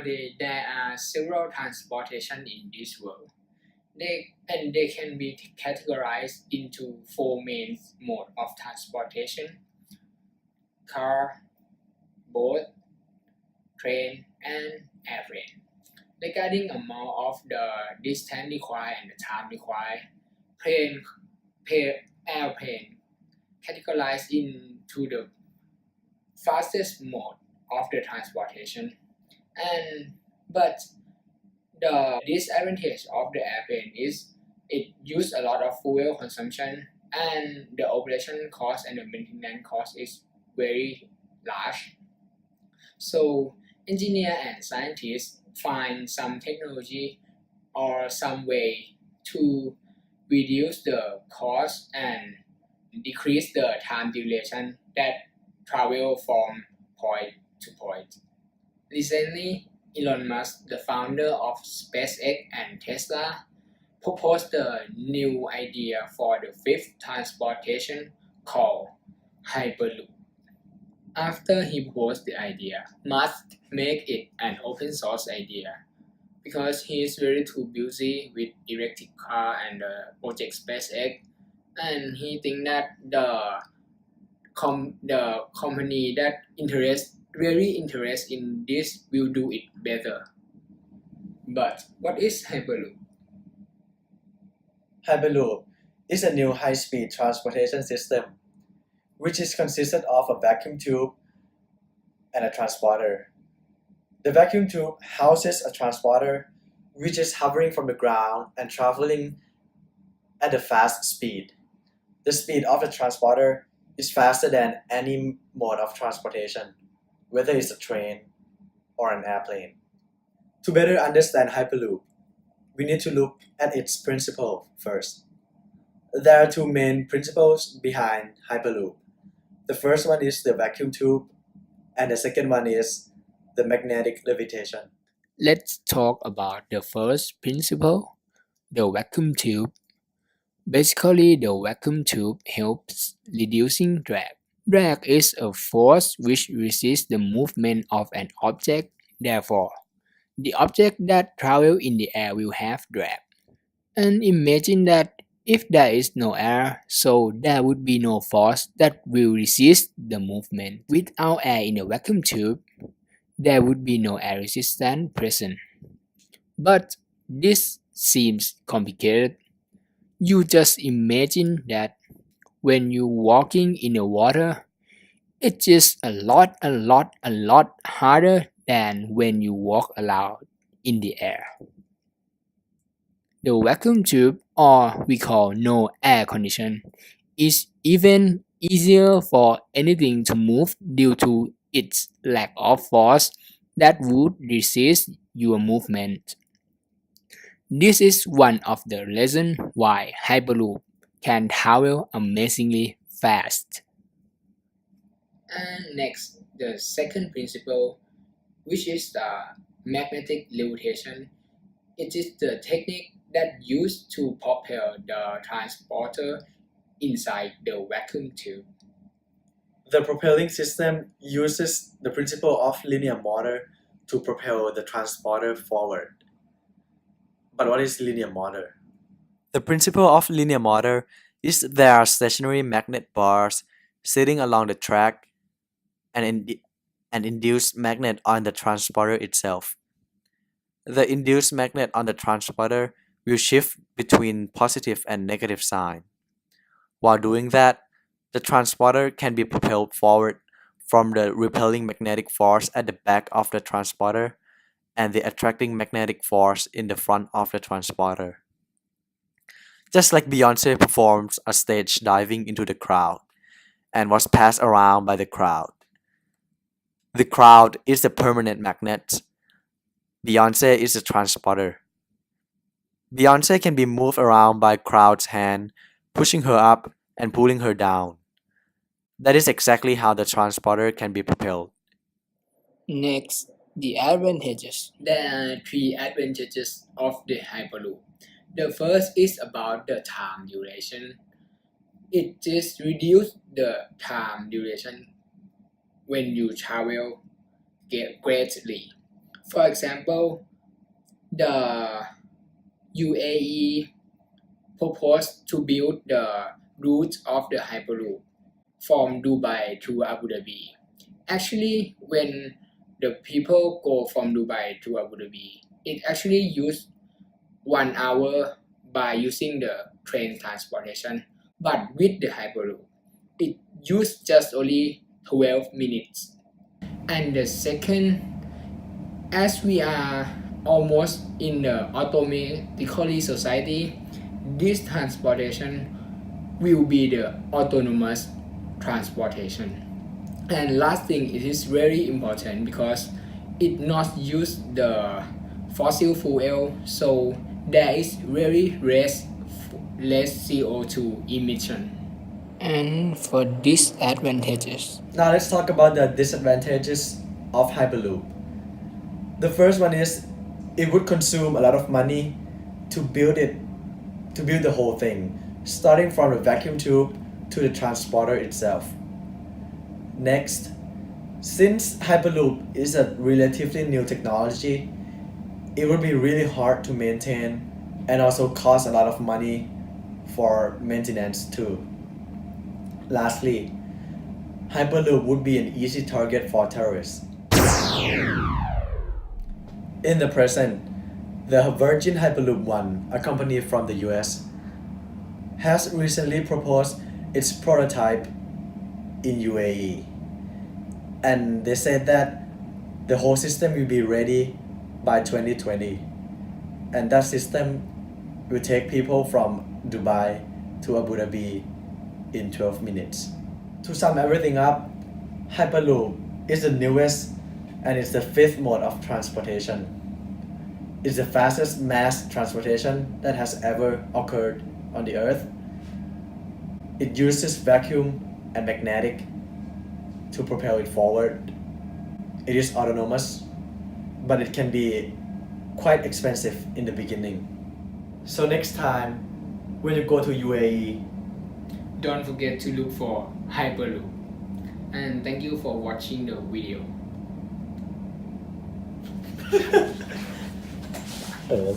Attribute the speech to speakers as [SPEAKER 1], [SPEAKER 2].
[SPEAKER 1] Nowadays, there are several transportation in this world. They can be categorized into four main modes of transportation: car, boat, train, and airplane. Regarding amount of the distance required and the time required, plane, airplane categorized into the fastest mode of the transportation. And but the disadvantage of the airplane is it use a lot of fuel consumption, and the operation cost and the maintenance cost is very large. So engineer and scientists find some technology or some way to reduce the cost and decrease the time duration that travel from point to point. Recently, Elon Musk, the founder of SpaceX and Tesla, proposed a new idea for the fifth transportation called Hyperloop. After he proposed the idea, Musk made it an open source idea because he is very too busy with electric car and the project SpaceX, and he think that the company that very interest in this will do it better. But what is Hyperloop?
[SPEAKER 2] Hyperloop is a new high-speed transportation system which is consisted of a vacuum tube and a transporter. The vacuum tube houses a transporter which is hovering from the ground and traveling at a fast speed. The speed of the transporter is faster than any mode of transportation, whether it's a train or an airplane. To better understand Hyperloop, we need to look at its principle first. There are two main principles behind Hyperloop. The first one is the vacuum tube, and the second one is the magnetic levitation.
[SPEAKER 1] Let's talk about the first principle, the vacuum tube. Basically, the vacuum tube helps reducing drag. Drag is a force which resists the movement of an object. Therefore, the object that travels in the air will have drag. And imagine that if there is no air, so there would be no force that will resist the movement. Without air in the vacuum tube, there would be no air resistance present. But this seems complicated. You just imagine that when you're walking in the water, it's just a lot harder than when you walk around in the air. The vacuum tube, or we call no air condition, is even easier for anything to move due to its lack of force that would resist your movement. This is one of the reasons why Hyperloop can travel amazingly fast. And next, the second principle, which is the magnetic levitation. It is the technique that used to propel the transporter inside the vacuum tube.
[SPEAKER 2] The propelling system uses the principle of linear motor to propel the transporter forward. But what is linear motor? The principle of linear motor is there are stationary magnet bars sitting along the track and an induced magnet on the transporter itself. The induced magnet on the transporter will shift between positive and negative sign. While doing that, the transporter can be propelled forward from the repelling magnetic force at the back of the transporter and the attracting magnetic force in the front of the transporter. Just like Beyonce performs a stage diving into the crowd and was passed around by the crowd. The crowd is the permanent magnet. Beyonce is the transporter. Beyonce can be moved around by crowd's hand, pushing her up and pulling her down. That is exactly how the transporter can be propelled.
[SPEAKER 1] Next, the advantages. There are three advantages of the Hyperloop. The first is about the time duration. It just reduces the time duration when you travel greatly. For example, the UAE proposed to build the route of the Hyperloop from Dubai to Abu Dhabi. Actually, when the people go from Dubai to Abu Dhabi, it actually used 1 hour by using the train transportation, but with the Hyperloop, it used just only 12 minutes. And the second, as we are almost in the automatically society, this transportation will be the autonomous transportation. And last thing, it is very important because it not use the fossil fuel, so there is very less CO2 emission. And for disadvantages,
[SPEAKER 2] Now let's talk about the disadvantages of Hyperloop. The first one is it would consume a lot of money to build the whole thing, starting from the vacuum tube to the transporter itself. Next, since Hyperloop is a relatively new technology, it would be really hard to maintain and also cost a lot of money for maintenance too. Lastly, Hyperloop would be an easy target for terrorists. In the present, the Virgin Hyperloop One, a company from the US, has recently proposed its prototype in UAE. And they said that the whole system will be ready by 2020. And that system will take people from Dubai to Abu Dhabi in 12 minutes. To sum everything up, Hyperloop is the newest and it's the fifth mode of transportation. It's the fastest mass transportation that has ever occurred on the earth. It uses vacuum and magnetic to propel it forward. It is autonomous, but it can be quite expensive in the beginning. So next time when you go to UAE,
[SPEAKER 1] don't forget to look for Hyperloop. And thank you for watching the video.
[SPEAKER 2] เออ